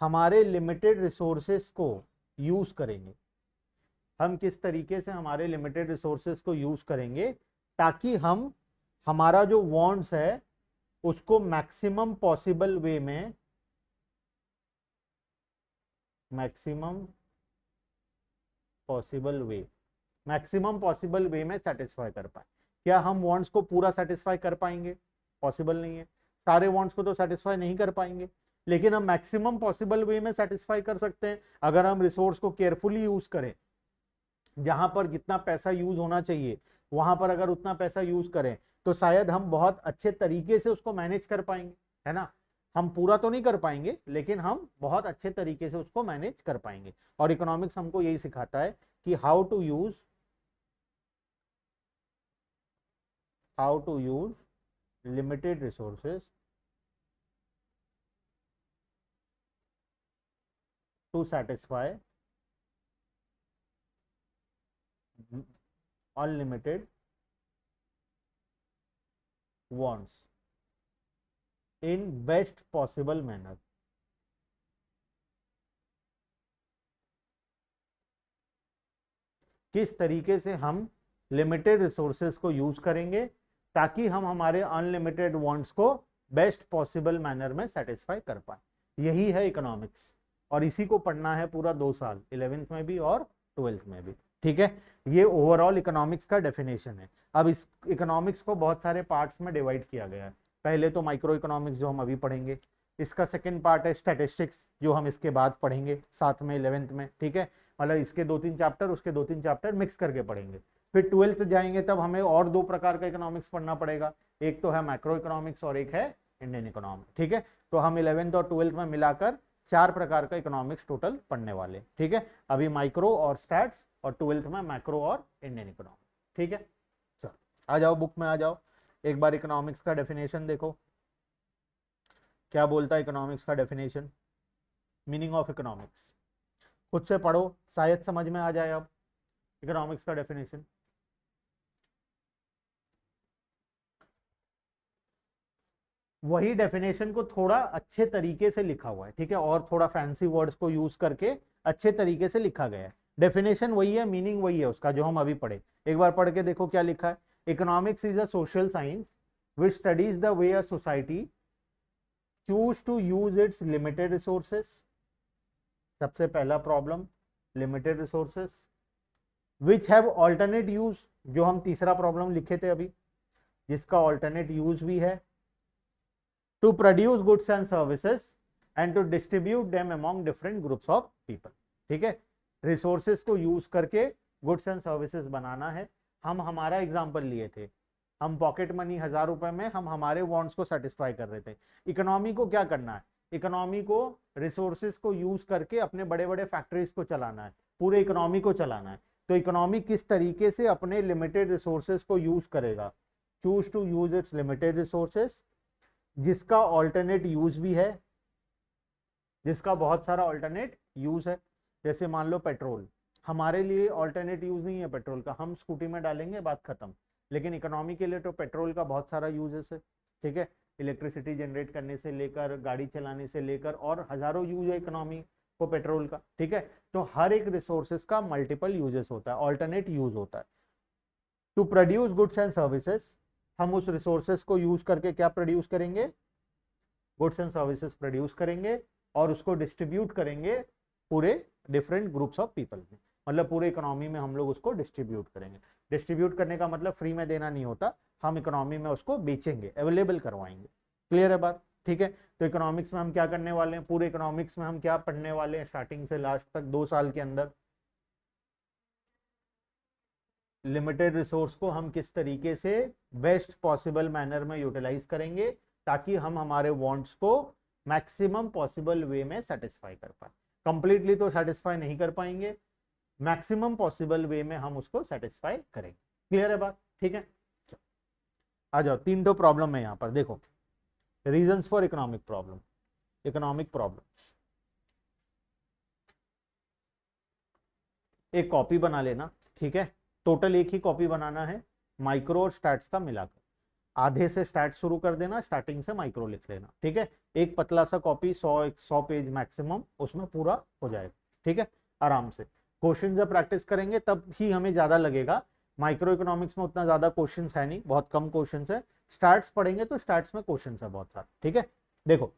हमारे लिमिटेड रिसोर्सेस को यूज करेंगे। हम किस तरीके से हमारे लिमिटेड रिसोर्सेस को यूज करेंगे ताकि हम हमारा जो वांट्स है उसको मैक्सिमम पॉसिबल वे में, मैक्सिमम पॉसिबल वे में सेटिस्फाई कर पाए। क्या हम वांट्स को पूरा सेटिस्फाई कर पाएंगे? पॉसिबल नहीं है। सारे वांट्स को तो सेटिस्फाई नहीं कर पाएंगे, लेकिन हम मैक्सिमम पॉसिबल वे में सेटिस्फाई कर सकते हैं अगर हम रिसोर्स को केयरफुली यूज करें। जहां पर जितना पैसा यूज होना चाहिए वहां पर अगर उतना पैसा यूज करें तो शायद हम बहुत अच्छे तरीके से उसको मैनेज कर पाएंगे, है ना। हम पूरा तो नहीं कर पाएंगे, लेकिन हम बहुत अच्छे तरीके से उसको मैनेज कर पाएंगे। और इकोनॉमिक्स हमको यही सिखाता है कि how to use limited resources to satisfy unlimited wants in best possible manner। किस तरीके से हम लिमिटेड रिसोर्सेज को यूज करेंगे ताकि हम हमारे अनलिमिटेड वांट्स को बेस्ट पॉसिबल मैनर में सेटिस्फाई कर पाए। यही है इकोनॉमिक्स, और इसी को पढ़ना है पूरा 2 साल, 11th में भी और 12th में भी। ठीक है, ये ओवरऑल इकोनॉमिक्स का डेफिनेशन है। अब इस इकोनॉमिक्स को बहुत सारे पार्ट्स में डिवाइड किया गया है। पहले तो माइक्रो इकोनॉमिक्स जो हम अभी पढ़ेंगे, इसका सेकंड पार्ट है स्टैटिस्टिक्स जो हम इसके बाद पढ़ेंगे साथ में 11th में। ठीक है, मतलब इसके 2-3 चैप्टर, उसके 2-3 चैप्टर मिक्स करके पढ़ेंगे। फिर 12th जाएंगे तब हमें और 2 प्रकार का इकोनॉमिक्स पढ़ना पड़ेगा, एक तो है मैक्रो इकोनॉमिक्स और एक है इंडियन इकोनॉमिक्स। ठीक है, तो हम 11th और 12th में मिलाकर 4 प्रकार का इकोनॉमिक्स टोटल पढ़ने वाले। ठीक है, अभी माइक्रो और स्टैट्स, और 12th में मैक्रो और इंडियन इकोनॉमिक्स। ठीक है, चलो आ जाओ, बुक में आ जाओ, एक बार इकोनॉमिक्स का डेफिनेशन देखो क्या बोलता है। इकोनॉमिक्स का डेफिनेशन, मीनिंग ऑफ इकोनॉमिक्स खुद से पढ़ो, शायद समझ में आ जाए। अब इकोनॉमिक्स का डेफिनेशन, वही डेफिनेशन को थोड़ा अच्छे तरीके से लिखा हुआ है। ठीक है, और थोड़ा फैंसी वर्ड्स को यूज करके अच्छे तरीके से लिखा गया है। डेफिनेशन वही है, मीनिंग वही है उसका जो हम अभी पढ़े। एक बार पढ़ के देखो क्या लिखा है। Economics is a social science which studies the way a society choose to use its limited resources. सबसे पहला problem, limited resources which have alternate use, जो हम तीसरा प्रॉब्लम लिखे थे अभी, जिसका ऑल्टरनेट यूज भी है, to produce goods and services and to distribute them among different groups of people। ठीक है, रिसोर्सेस को यूज करके गुड्स एंड सर्विसेज बनाना है। हम हमारा एग्जांपल लिए थे, हम पॉकेट मनी 1000 रुपए में हम हमारे वांट्स को सेटिस्फाई कर रहे थे। इकोनॉमी को क्या करना है? इकोनॉमी को रिसोर्सेस को यूज करके अपने बड़े बड़े फैक्ट्रीज को चलाना है, पूरे इकोनॉमी को चलाना है। तो इकोनॉमी किस तरीके से अपने लिमिटेड रिसोर्सेज को यूज करेगा, choose to use its limited resources, जिसका ऑल्टरनेट यूज भी है, जिसका बहुत सारा ऑल्टरनेट यूज है। जैसे मान लो पेट्रोल, हमारे लिए ऑल्टरनेट यूज नहीं है पेट्रोल का, हम स्कूटी में डालेंगे बात खत्म, लेकिन इकोनॉमी के लिए तो पेट्रोल का बहुत सारा यूजेस है, ठीक है, इलेक्ट्रिसिटी जनरेट करने से लेकर गाड़ी चलाने से लेकर और हजारों यूज है इकोनॉमी को पेट्रोल का, ठीक है। तो हर एक रिसोर्सेज का मल्टीपल यूजेस होता है, ऑल्टरनेट यूज होता है। To produce goods and services, हम उस रिसोर्सेज को यूज करके क्या प्रोड्यूस करेंगे, गुड्स एंड सर्विसेज प्रोड्यूस करेंगे और उसको डिस्ट्रीब्यूट करेंगे पूरे डिफरेंट ग्रुप्स ऑफ पीपल में, मतलब पूरे इकोनॉमी में हम लोग उसको डिस्ट्रीब्यूट करेंगे। डिस्ट्रीब्यूट करने का मतलब फ्री में देना नहीं होता, हम इकोनॉमी में उसको बेचेंगे, अवेलेबल करवाएंगे। क्लियर है बात, ठीक है। तो इकोनॉमिक्स में हम क्या करने वाले हैं, पूरे इकोनॉमिक्स में हम क्या पढ़ने वाले हैं स्टार्टिंग से लास्ट तक 2 साल के अंदर, लिमिटेड रिसोर्स को हम किस तरीके से बेस्ट पॉसिबल मैनर में यूटिलाइज करेंगे ताकि हम हमारे वांट्स को मैक्सिमम पॉसिबल वे में सेटिस्फाई कर पाए। कंप्लीटली तो सेटिस्फाई नहीं कर पाएंगे, मैक्सिमम पॉसिबल वे में हम उसको सेटिस्फाई करेंगे। क्लियर है बात, ठीक है। आ जाओ, 3 तो प्रॉब्लम है यहाँ पर, देखो reasons for economic problem, economic problems. एक कॉपी बना लेना, ठीक है, टोटल एक ही कॉपी बनाना है, माइक्रो और स्टैट्स का मिलाकर, आधे से स्टैट्स शुरू कर देना, स्टार्टिंग से माइक्रो लिख लेना, ठीक है। एक पतला सा कॉपी 100 पेज मैक्सिमम उसमें पूरा हो जाएगा, ठीक है, आराम से। क्वेश्चन जब प्रैक्टिस करेंगे तब ही हमें ज्यादा लगेगा, माइक्रो इकोनॉमिक्स में उतना ज्यादा क्वेश्चन है नहीं, बहुत कम क्वेश्चन है। स्टैट्स पढ़ेंगे तो स्टैट्स में क्वेश्चन है बहुत सारे, ठीक है। देखो,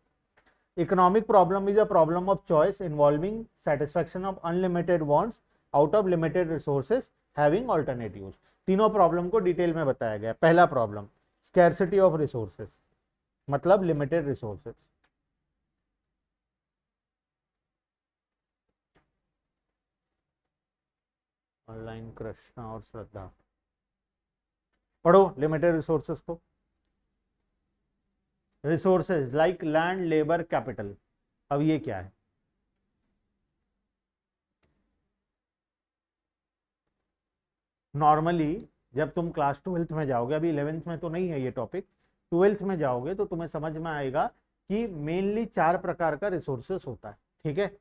economic problem is a problem of choice involving satisfaction of unlimited wants out of limited resources having alternatives. तीनों प्रॉब्लम को डिटेल में बताया गया। पहला प्रॉब्लम स्कैर्सिटी ऑफ रिसोर्सेज, मतलब लिमिटेड रिसोर्सेज। ऑनलाइन कृष्णा और श्रद्धा, पढ़ो लिमिटेड रिसोर्सेज को। Resources like land, labour, capital. अब ये क्या है, नॉर्मली जब तुम क्लास 12th में जाओगे, अभी 11th में तो नहीं है ये टॉपिक, 12th में जाओगे तो तुम्हें समझ में आएगा कि मेनली 4 प्रकार का रिसोर्सेस होता है, ठीक है,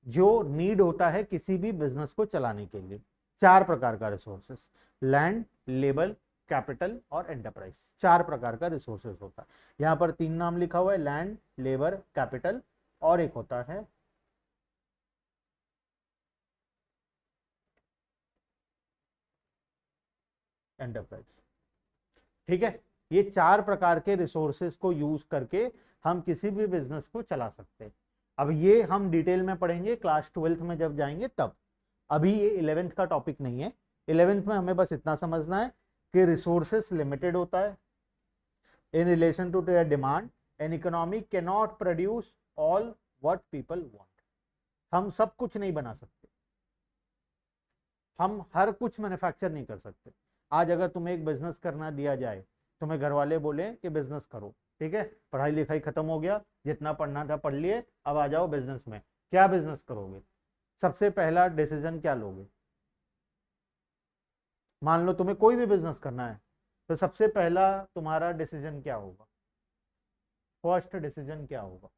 जो नीड होता है किसी भी बिजनेस को चलाने के लिए। 4 प्रकार का रिसोर्सेस, लैंड, लेबर, कैपिटल और एंटरप्राइज, 4 प्रकार का रिसोर्सेस होता है। यहाँ पर 3 नाम लिखा हुआ है, लैंड, लेबर, कैपिटल और एक होता है एंटरप्राइज, ठीक है। ये 4 प्रकार के रिसोर्सेज को यूज करके हम किसी भी बिजनेस को चला सकते हैं। अब ये हम डिटेल में पढ़ेंगे क्लास 12th में जब जाएंगे तब, अभी ये 11th का टॉपिक नहीं है। 11th में हमें बस इतना समझना है कि रिसोर्सेस लिमिटेड होता है in relation to their demand, an economy can not produce all what people want. हम सब कुछ नहीं बना सकते, हम हर कुछ मैन्युफैक्चर नहीं कर सकते। आज अगर तुम्हें एक बिजनेस करना दिया जाए, तुम्हें घर वाले बोले कि बिजनेस करो, ठीक है, पढ़ाई लिखाई खत्म हो गया, जितना पढ़ना था पढ़ लिए, अब आ जाओ बिजनेस में, क्या बिजनेस करोगे, सबसे पहला डिसीजन क्या लोगे। मान लो तुम्हें कोई भी बिजनेस करना है तो सबसे पहला तुम्हारा डिसीजन क्या होगा, फर्स्ट डिसीजन क्या होगा,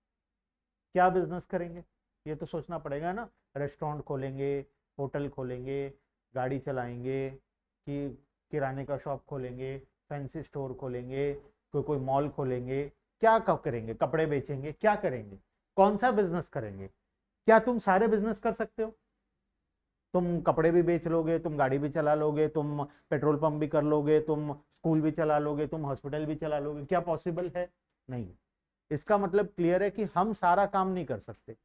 क्या बिजनेस करेंगे, ये तो सोचना पड़ेगा ना। रेस्टोरेंट खोलेंगे, होटल खोलेंगे, गाड़ी चलाएंगे, कि किराने का शॉप खोलेंगे, फैंसी स्टोर खोलेंगे, कोई मॉल खोलेंगे, क्या कब करेंगे, कपड़े बेचेंगे, क्या करेंगे, कौन सा बिजनेस करेंगे। क्या तुम सारे बिजनेस कर सकते हो, तुम कपड़े भी बेच लोगे, तुम गाड़ी भी चला लोगे, तुम पेट्रोल पंप भी कर लोगे, तुम स्कूल भी चला लोगे, तुम हॉस्पिटल भी चला लोगे, क्या पॉसिबल है, नहीं। इसका मतलब क्लियर है कि हम सारा काम नहीं कर सकते,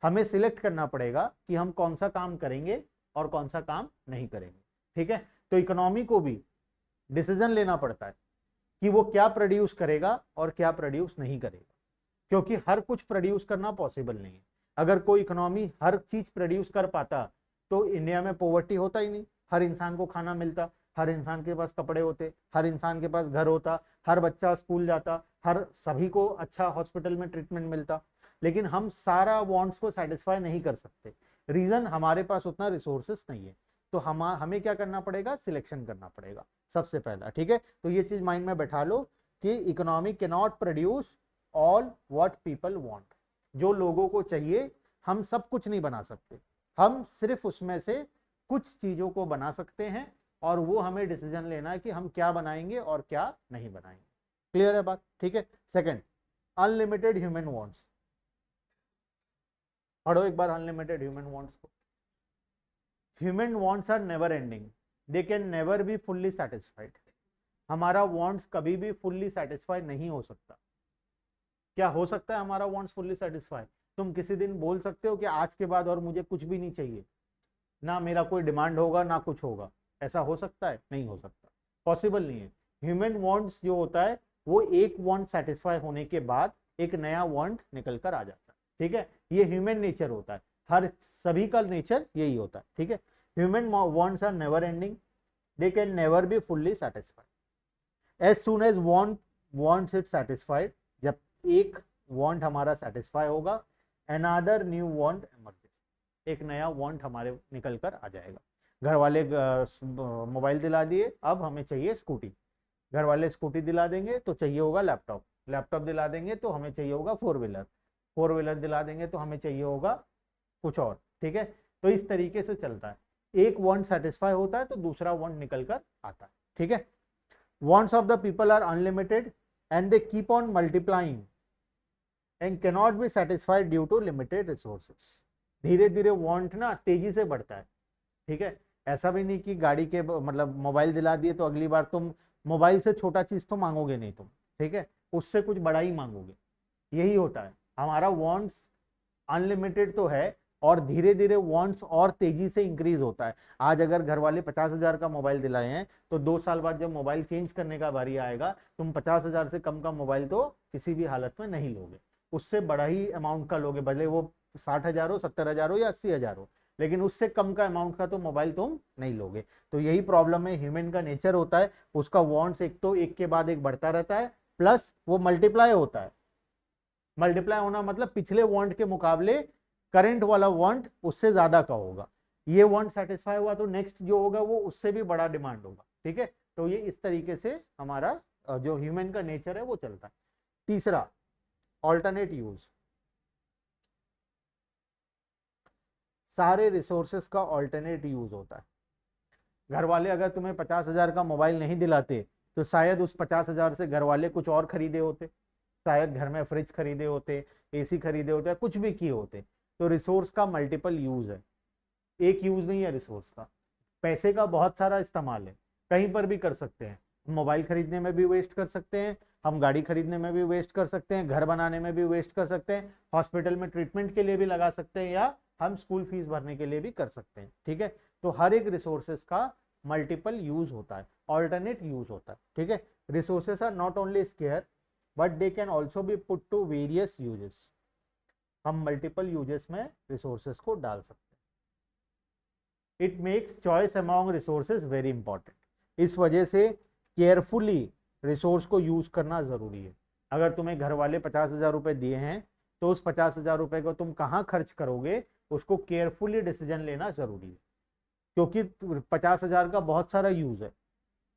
हमें सिलेक्ट करना पड़ेगा कि हम कौन सा काम करेंगे और कौन सा काम नहीं करेंगे, ठीक है। तो इकोनॉमी को भी डिसीजन लेना पड़ता है कि वो क्या प्रोड्यूस करेगा और क्या प्रोड्यूस नहीं करेगा, क्योंकि हर कुछ प्रोड्यूस करना पॉसिबल नहीं है। अगर कोई इकोनॉमी हर चीज प्रोड्यूस कर पाता तो इंडिया में पॉवर्टी होता ही नहीं, हर इंसान को खाना मिलता, हर इंसान के पास कपड़े होते, हर इंसान के पास घर होता, हर बच्चा स्कूल जाता, हर सभी को अच्छा हॉस्पिटल में ट्रीटमेंट मिलता। लेकिन हम सारा वांट्स को सेटिस्फाई नहीं कर सकते, रीजन हमारे पास उतना रिसोर्सेस नहीं है। तो हमें क्या करना पड़ेगा, सिलेक्शन करना पड़ेगा सबसे पहला, ठीक है। तो ये चीज माइंड में बैठा लो कि economy can not produce all what people want. जो लोगों को चाहिए हम सब कुछ नहीं बना सकते, हम सिर्फ उसमें से कुछ चीजों को बना सकते हैं, और वो हमें डिसीजन लेना है कि हम क्या बनाएंगे और क्या नहीं बनाएंगे। क्लियर है बात, ठीक है। Second, unlimited human wants. पढ़ो एक बार अनलिमिटेड ह्यूमन वांट्स को। Human wants are never ending, they can never be fully satisfied. हमारा वांट्स कभी भी फुल्ली सेटिस्फाइड नहीं हो सकता। क्या हो सकता है हमारा वांट्स फुल्ली सेटिस्फाई? तुम किसी दिन बोल सकते हो कि आज के बाद और मुझे कुछ भी नहीं चाहिए, ना मेरा कोई डिमांड होगा ना कुछ होगा, ऐसा हो सकता है? नहीं हो सकता, पॉसिबल नहीं है। ह्यूमन वांट्स जो होता है वो एक वांट सेटिस्फाई होने के बाद एक नया वांट निकल कर आ जाता है, ठीक है। ये ह्यूमन नेचर होता है, हर सभी का नेचर यही होता है, ठीक है। Human wants are never ending, they can never be fully satisfied. As soon as wants it satisfied, जब एक वांट हमारा सेटिस्फाई होगा, अनदर न्यू वांट इमर्जेस, एक नया वांट हमारे निकल कर आ जाएगा। घर वाले मोबाइल दिला दिए, अब हमें चाहिए स्कूटी। घर वाले स्कूटी दिला देंगे तो चाहिए होगा लैपटॉप, लैपटॉप दिला देंगे तो हमें चाहिए होगा फोर व्हीलर, फोर व्हीलर दिला देंगे तो हमें चाहिए होगा कुछ और, ठीक है। तो इस तरीके से चलता है, एक वांट सेटिस्फाई होता है तो दूसरा वांट निकल कर आता है, ठीक है। Wants of the people are unlimited and they keep on multiplying and cannot be satisfied due to limited resources. धीरे धीरे वांट ना तेजी से बढ़ता है, ठीक है। ऐसा भी नहीं कि गाड़ी के मतलब मोबाइल दिला दिए तो अगली बार तुम मोबाइल से छोटा चीज तो मांगोगे नहीं तुम, ठीक है, उससे कुछ बड़ा ही मांगोगे। यही होता है, हमारा वांट्स अनलिमिटेड तो है और धीरे धीरे वांट्स और तेजी से इंक्रीज होता है। आज अगर घर वाले 50,000 का मोबाइल दिलाए हैं तो 2 साल बाद जब मोबाइल चेंज करने का बारी आएगा, तुम 50,000 से कम का मोबाइल तो किसी भी हालत में नहीं लोगे, उससे बड़ा ही अमाउंट का लोगे, भले वो 60,000 हो, 70,000 हो या 80,000 हो, लेकिन उससे कम का अमाउंट का तो मोबाइल तुम नहीं लोगे। तो यही प्रॉब्लम है, ह्यूमन का नेचर होता है, उसका वांट्स एक तो एक के बाद एक बढ़ता रहता है, प्लस वो मल्टीप्लाई होता है। मल्टीप्लाई होना मतलब पिछले वांट के मुकाबले करंट वाला वांट उससे ज्यादा का होगा। ये वांट सेटिस्फाई हुआ तो नेक्स्ट जो होगा वो उससे भी बड़ा डिमांड होगा, ठीक है। तो ये इस तरीके से हमारा जो ह्यूमन का नेचर है वो चलता है। तीसरा, ऑल्टरनेट यूज। सारे रिसोर्सेस का ऑल्टरनेट यूज होता है। घर वाले अगर तुम्हें 50,000 का मोबाइल नहीं दिलाते तो शायद उस 50,000 से घर वाले कुछ और खरीदे होते, शायद घर में फ्रिज खरीदे होते, एसी खरीदे होते, कुछ भी किए होते। तो रिसोर्स का मल्टीपल यूज है, एक यूज नहीं है रिसोर्स का। पैसे का बहुत सारा इस्तेमाल है, कहीं पर भी कर सकते हैं। मोबाइल खरीदने में भी वेस्ट कर सकते हैं, हम गाड़ी खरीदने में भी वेस्ट कर सकते हैं, घर बनाने में भी वेस्ट कर सकते हैं, हॉस्पिटल में ट्रीटमेंट के लिए भी लगा सकते हैं, या हम स्कूल फीस भरने के लिए भी कर सकते हैं, ठीक है। तो हर एक रिसोर्सेस का मल्टीपल यूज होता है, ऑल्टरनेट यूज होता है, ठीक है। Resources are not only scarce but they can also be put to various uses. हम मल्टीपल यूजेस में रिसोर्सेस को डाल सकते हैं। It makes choice among resources very important. इस वजह से केयरफुली रिसोर्स को यूज करना जरूरी है। अगर तुम्हें घर वाले 50,000 रुपए दिए हैं तो उस 50,000 रुपए को तुम कहाँ खर्च करोगे उसको केयरफुली डिसीजन लेना जरूरी है, क्योंकि 50,000 का बहुत सारा यूज है।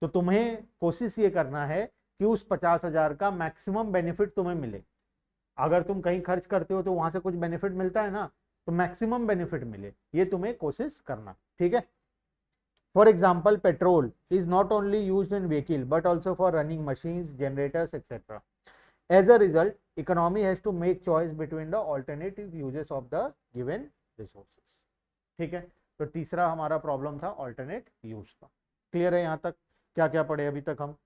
तो तुम्हें कोशिश ये करना है कि उस 50,000 का मैक्सिमम बेनिफिट तुम्हें मिले। अगर तुम कहीं खर्च करते हो तो वहां से कुछ बेनिफिट मिलता है ना, तो मैक्सिमम बेनिफिट मिले, ये तुम्हें कोशिश करना, ठीक है। For example, petrol is not only used in vehicle but also for running machines, generators etcetera. As a result, economy has to make choice between the alternative uses of the given resources, ठीक है। तो तीसरा हमारा problem था alternate use का। Clear है यहाँ तक? क्या क्या पढ़े अभी तक हम?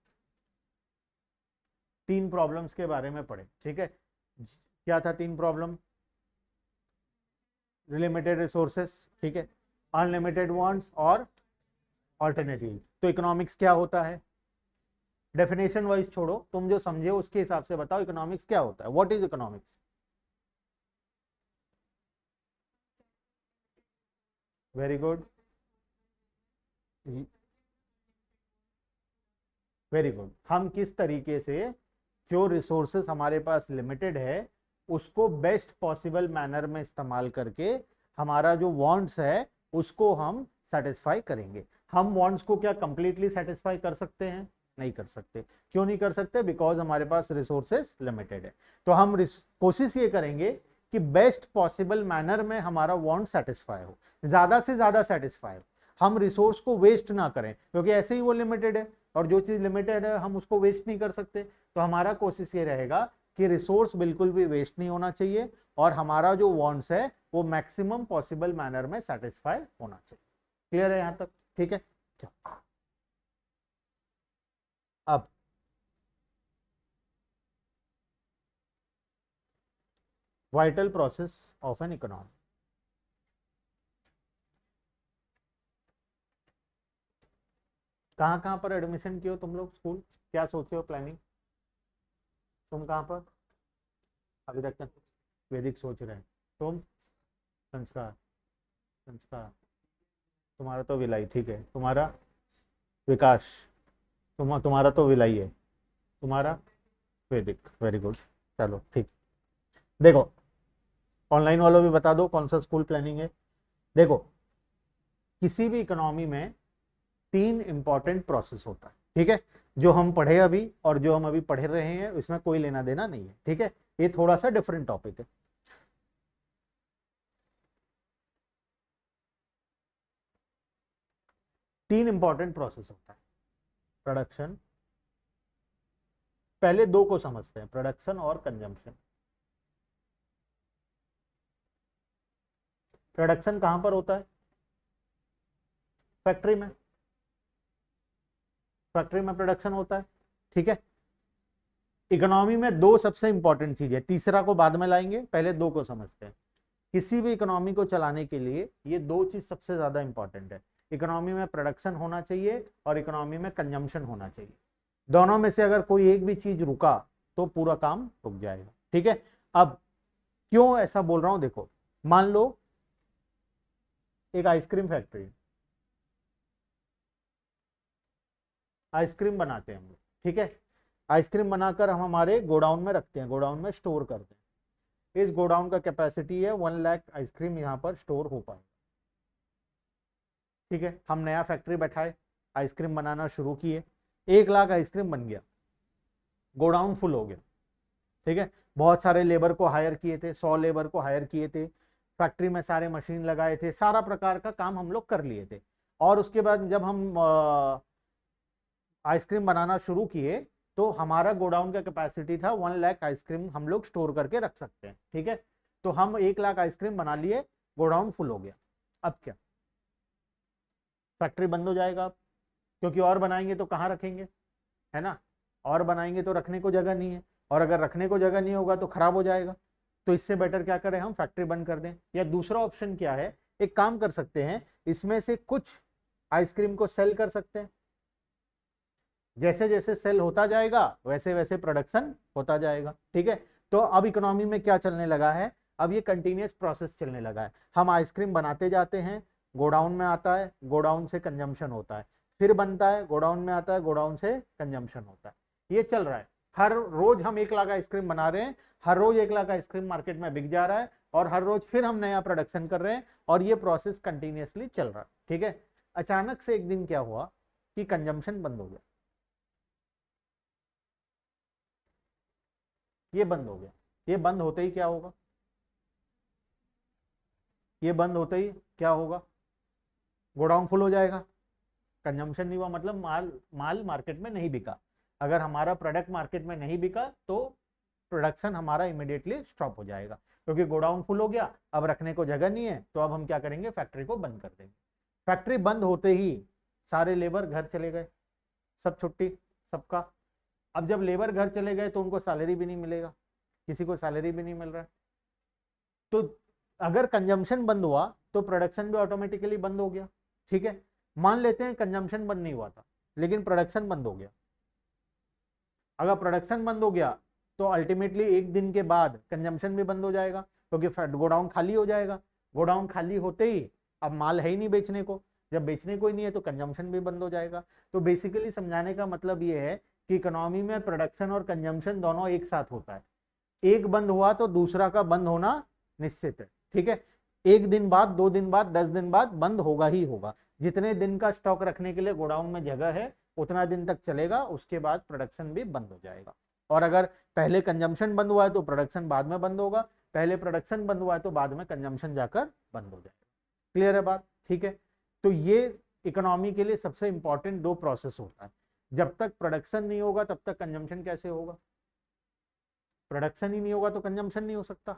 3 प्रॉब्लम्स के बारे में पढ़े, ठीक है। क्या था 3 प्रॉब्लम? लिमिटेड रिसोर्सेस, ठीक है, अनलिमिटेड वांट्स और ऑल्टरनेटिव। तो इकोनॉमिक्स क्या होता है? डेफिनेशन वाइज छोड़ो, तुम जो समझे उसके हिसाब से बताओ इकोनॉमिक्स क्या होता है। What is economics? Very good, very good. हम किस तरीके से जो रिसोर्सेस हमारे पास लिमिटेड है उसको बेस्ट पॉसिबल मैनर में इस्तेमाल करके हमारा जो वांट्स है उसको हम सेटिस्फाई करेंगे। हम वांट्स को क्या कंप्लीटली सेटिस्फाई कर सकते हैं? नहीं कर सकते। क्यों नहीं कर सकते? बिकॉज हमारे पास रिसोर्सेस लिमिटेड है। तो हम कोशिश ये करेंगे कि बेस्ट पॉसिबल मैनर में हमारा वांट सेटिस्फाई हो, ज्यादा से ज्यादा सेटिस्फाई हो। हम रिसोर्स को वेस्ट ना करें, क्योंकि ऐसे ही वो लिमिटेड है, और जो चीज लिमिटेड है हम उसको वेस्ट नहीं कर सकते। तो हमारा कोशिश ये रहेगा कि रिसोर्स बिल्कुल भी वेस्ट नहीं होना चाहिए, और हमारा जो वांट्स है वो मैक्सिमम पॉसिबल मैनर में सेटिस्फाई होना चाहिए। क्लियर है यहां तक? ठीक है। अब vital process of an economy. कहाँ कहाँ पर एडमिशन किए हो तुम लोग स्कूल? क्या सोचे हो प्लानिंग? तुम कहाँ पर अभी तक? वैदिक सोच रहे हैं। तुम? संस्कार। संस्कार। तुम्हारा तो विलाई, ठीक है। तुम्हारा? विकास। तुम्हारा तो विलाई है। तुम्हारा? वैदिक। Very good. चलो ठीक। देखो, ऑनलाइन वालों भी बता दो कौन सा स्कूल प्लानिंग है। देखो, किसी भी इकोनॉमी में 3 इंपॉर्टेंट प्रोसेस होता है, ठीक है। जो हम पढ़े अभी और जो हम अभी पढ़ रहे हैं इसमें कोई लेना देना नहीं है, ठीक है। ये थोड़ा सा डिफरेंट टॉपिक है। तीन इंपॉर्टेंट प्रोसेस होता है। प्रोडक्शन, पहले दो को समझते हैं, प्रोडक्शन और कंजम्पशन। प्रोडक्शन कहां पर होता है? फैक्ट्री में। फैक्ट्री में प्रोडक्शन होता है, ठीक है। इकोनॉमी में दो सबसे इंपॉर्टेंट चीज है, तीसरा को बाद में लाएंगे, पहले दो को समझते हैं। किसी भी इकोनॉमी को चलाने के लिए ये दो चीज सबसे ज्यादा इंपॉर्टेंट है। इकोनॉमी में प्रोडक्शन होना चाहिए और इकोनॉमी में कंजम्पशन होना चाहिए। दोनों में से अगर कोई एक भी चीज रुका तो पूरा काम रुक जाएगा, ठीक है। अब क्यों ऐसा बोल रहा हूं, देखो, मान लो एक आइसक्रीम फैक्ट्री, आइसक्रीम बनाते हैं हम लोग, ठीक है। आइसक्रीम बनाकर हम हमारे गोडाउन में रखते हैं, गोडाउन में स्टोर करते हैं। इस गोडाउन का कैपेसिटी है 1 लाख आइसक्रीम यहाँ पर स्टोर हो पाए, ठीक है। हम नया फैक्ट्री बैठाए, आइसक्रीम बनाना शुरू किए, 1 लाख आइसक्रीम बन गया, गोडाउन फुल हो गया, ठीक है। बहुत सारे लेबर को हायर किए थे, 100 लेबर को हायर किए थे, फैक्ट्री में सारे मशीन लगाए थे, सारा प्रकार का काम हम लोग कर लिए थे। और उसके बाद जब हम आइसक्रीम बनाना शुरू किए तो हमारा गोडाउन का कैपेसिटी था 1 लाख आइसक्रीम हम लोग स्टोर करके रख सकते हैं, ठीक है। तो हम 1 लाख आइसक्रीम बना लिए, गोडाउन फुल हो गया। अब क्या? फैक्ट्री बंद हो जाएगा अब, क्योंकि और बनाएंगे तो कहाँ रखेंगे, है ना। और बनाएंगे तो रखने को जगह नहीं है, और अगर रखने को जगह नहीं होगा तो खराब हो जाएगा। तो इससे बेटर क्या करें, हम फैक्ट्री बंद कर दें। या दूसरा ऑप्शन क्या है, एक काम कर सकते हैं, इसमें से कुछ आइसक्रीम को सेल कर सकते हैं। जैसे जैसे सेल होता जाएगा वैसे वैसे प्रोडक्शन होता जाएगा, ठीक है। तो अब इकोनॉमी में क्या चलने लगा है, अब ये कंटिन्यूअस प्रोसेस चलने लगा है। हम आइसक्रीम बनाते जाते हैं, गोडाउन में आता है, गोडाउन से कंजम्पशन होता है, फिर बनता है, गोडाउन में आता है, गोडाउन से कंजम्पशन होता है। ये चल रहा है। हर रोज हम 1 लाख आइसक्रीम बना रहे हैं, हर रोज 1 लाख आइसक्रीम मार्केट में बिक जा रहा है, और हर रोज फिर हम नया प्रोडक्शन कर रहे हैं, और ये प्रोसेस कंटिन्यूअसली चल रहा है, ठीक है। अचानक से एक दिन क्या हुआ कि कंजम्पशन बंद हो गया, ये बंद हो गया। ये बंद होते ही क्या होगा, ये बंद होते ही क्या होगा, गोडाउन फुल हो जाएगा। कंजम्पशन नहीं हुआ मतलब माल माल मार्केट में नहीं बिका। अगर हमारा प्रोडक्ट मार्केट में नहीं बिका तो प्रोडक्शन हमारा इमीडिएटली स्टॉप हो जाएगा, क्योंकि गोडाउन फुल हो गया, अब रखने को जगह नहीं है। तो अब हम क्या करेंगे, फैक्ट्री को बंद कर देंगे। फैक्ट्री बंद होते ही सारे लेबर घर चले गए, सब छुट्टी सबका। अब जब लेबर घर चले गए तो उनको सैलरी भी नहीं मिलेगा, किसी को सैलरी भी नहीं मिल रहा है। तो अगर कंजम्पशन बंद हुआ तो प्रोडक्शन भी ऑटोमेटिकली बंद हो गया, ठीक है। मान लेते हैं कंजम्पशन बंद नहीं हुआ था लेकिन प्रोडक्शन बंद हो गया। अगर प्रोडक्शन बंद हो गया तो अल्टीमेटली एक दिन के बाद कंजम्पशन भी बंद हो जाएगा, क्योंकि गोडाउन खाली हो जाएगा। गोडाउन खाली होते ही अब माल है ही नहीं बेचने को, जब बेचने को ही नहीं है तो कंजम्पशन भी बंद हो जाएगा। तो बेसिकली समझाने का मतलब ये है कि इकोनॉमी में प्रोडक्शन और कंजम्पशन दोनों एक साथ होता है। एक बंद हुआ तो दूसरा का बंद होना निश्चित है, ठीक है। एक दिन बाद, 2 दिन बाद, 10 दिन बाद बंद होगा ही होगा। जितने दिन का स्टॉक रखने के लिए गोडाउन में जगह है उतना दिन तक चलेगा, उसके बाद प्रोडक्शन भी बंद हो जाएगा। और अगर पहले कंजम्पशन बंद हुआ है तो प्रोडक्शन बाद में बंद होगा, पहले प्रोडक्शन बंद हुआ है तो बाद में कंजम्पशन जाकर बंद हो जाएगा। क्लियर है बात? ठीक है, तो ये इकोनॉमी के लिए सबसे इंपॉर्टेंट दो प्रोसेस होता है। जब तक प्रोडक्शन नहीं होगा तब तक कंजम्पशन कैसे होगा? प्रोडक्शन ही नहीं होगा तो कंजम्पशन नहीं हो सकता,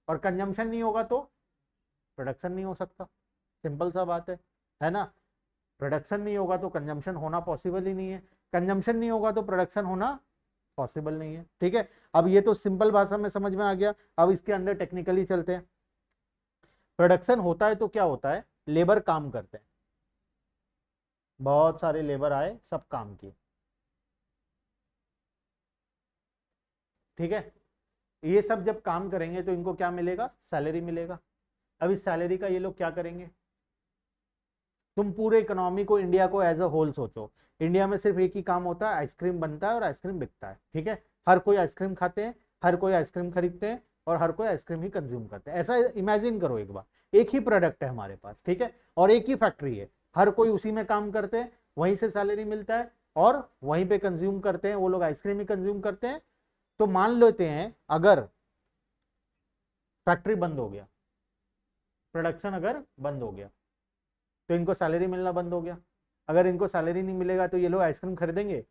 और कंजम्पशन नहीं होगा तो प्रोडक्शन नहीं हो सकता। सिंपल सा बात है ना? प्रोडक्शन नहीं होगा तो कंजम्पशन होना पॉसिबल ही नहीं है, कंजम्पशन नहीं होगा तो प्रोडक्शन होना पॉसिबल नहीं है। ठीक है, अब ये तो सिंपल भाषा में समझ में आ गया। अब इसके अंदर टेक्निकली चलते हैं। प्रोडक्शन होता है तो क्या होता है? लेबर काम करते हैं, बहुत सारे लेबर आए, सब काम किए। ठीक है, ये सब जब काम करेंगे तो इनको क्या मिलेगा? सैलरी मिलेगा। अब इस सैलरी का ये लोग क्या करेंगे? तुम पूरे इकोनॉमी को, इंडिया को एज अ होल सोचो। इंडिया में सिर्फ एक ही काम होता है, आइसक्रीम बनता है और आइसक्रीम बिकता है। ठीक है, हर कोई आइसक्रीम खाते हैं, हर कोई आइसक्रीम खरीदते हैं और हर कोई आइसक्रीम ही कंज्यूम करते हैं। ऐसा इमेजिन करो एक बार, एक ही प्रोडक्ट है हमारे पास, ठीक है, और एक ही फैक्ट्री है, हर कोई उसी में काम करते हैं, वहीं से सैलरी मिलता है और वहीं पे कंज्यूम करते हैं, वो लोग आइसक्रीम ही कंज्यूम करते हैं। तो मान लेते हैं अगर फैक्ट्री बंद हो गया, प्रोडक्शन अगर बंद हो गया, तो इनको सैलरी मिलना बंद हो गया। अगर इनको सैलरी नहीं मिलेगा तो ये लोग आइसक्रीम खरीदेंगे?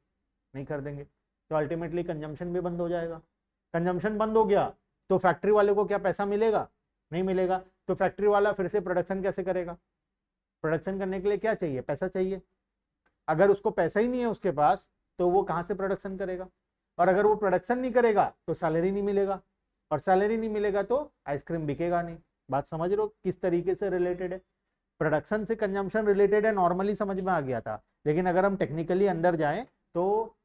नहीं खरीदेंगे। तो अल्टीमेटली कंजम्पशन भी बंद हो जाएगा। कंजम्पशन बंद हो गया तो फैक्ट्री वाले को क्या पैसा मिलेगा? नहीं मिलेगा। तो फैक्ट्री वाला फिर से प्रोडक्शन कैसे करेगा? प्रोडक्शन करने के लिए क्या चाहिए? पैसा चाहिए। अगर उसको पैसा ही नहीं है उसके पास तो वो कहां से प्रोडक्शन करेगा? और अगर वो प्रोडक्शन नहीं करेगा तो सैलरी नहीं मिलेगा, और सैलरी नहीं मिलेगा तो आइसक्रीम बिकेगा नहीं। बात समझ रहे हो किस तरीके से रिलेटेड है? प्रोडक्शन से कंजम्पशन रिलेटेड है, नॉर्मली समझ में आ गया था, लेकिन अगर हम टेक्निकली अंदर जाएं तो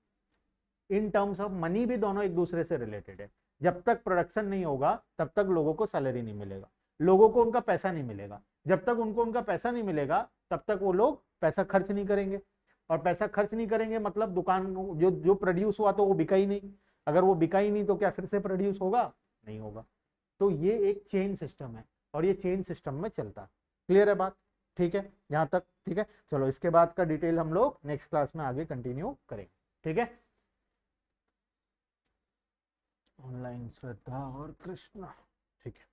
इन टर्म्स ऑफ मनी भी दोनों एक दूसरे से रिलेटेड है। जब तक प्रोडक्शन नहीं होगा तब तक लोगों को सैलरी नहीं मिलेगा, लोगों को उनका पैसा नहीं मिलेगा। जब तक उनको उनका पैसा नहीं मिलेगा तब तक वो लोग पैसा खर्च नहीं करेंगे, और पैसा खर्च नहीं करेंगे मतलब दुकान जो जो प्रोड्यूस हुआ तो वो बिका ही नहीं। अगर वो बिका ही नहीं तो क्या फिर से प्रोड्यूस होगा? नहीं होगा। तो ये एक चेन सिस्टम है और ये चेन सिस्टम में चलता है। क्लियर है बात? ठीक है यहाँ तक? ठीक है, चलो इसके बाद का डिटेल हम लोग नेक्स्ट क्लास में आगे कंटिन्यू करेंगे। ठीक है, ऑनलाइन श्रद्धा और कृष्णा। ठीक है।